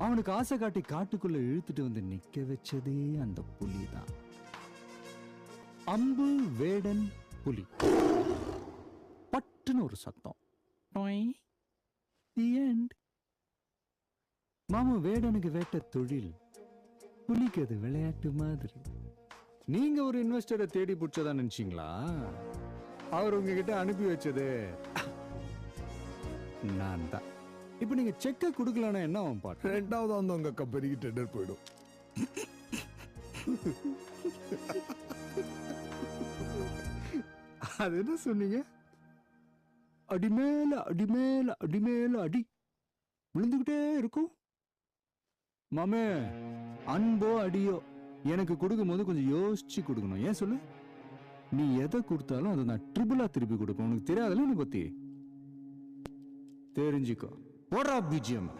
அவனுக்கு ஆசை காட்டி காட்டுக்குள்ள இழுத்துட்டு வந்து நிக்க வச்சதே அந்த புலிதான். அம்பு வேடன் புலி. பட்டுன்னு ஒரு சத்தம். The end. மாமா வேடனுக்கு வேட்ட தொழில், புலிக்கு அது விளையாட்டு மாதிரி. நீங்க ஒரு இன்வெஸ்டரை தேடி பிடிச்சதா நினைச்சீங்களா? அவர் உங்ககிட்ட அனுப்பி வச்சது நான் தான். இப்ப நீங்க செக்க கொடுக்கலன்னா என்ன ஆகும் பாட்டு? ரெண்டாவது வந்து உங்க கம்பெனிக்கு டெண்டர் போயிடும். அது என்ன சொன்னீங்க? அடிமேல அடிமேல அடிமேல அடி விழுந்துகிட்டே இருக்கும். மாமே, அன்போ அடியோ எனக்கு கொடுக்கும் போது கொஞ்சம் யோசிச்சு கொடுக்கணும். ஏன் சொல்லு? நீ எதை கொடுத்தாலும் அதை நான் ட்ரிபிளா திருப்பி கொடுப்பேன். உனக்கு தெரியாதுல்ல நீ பத்தி. தெரிஞ்சுக்கோ. போடா பிஜிஎம்.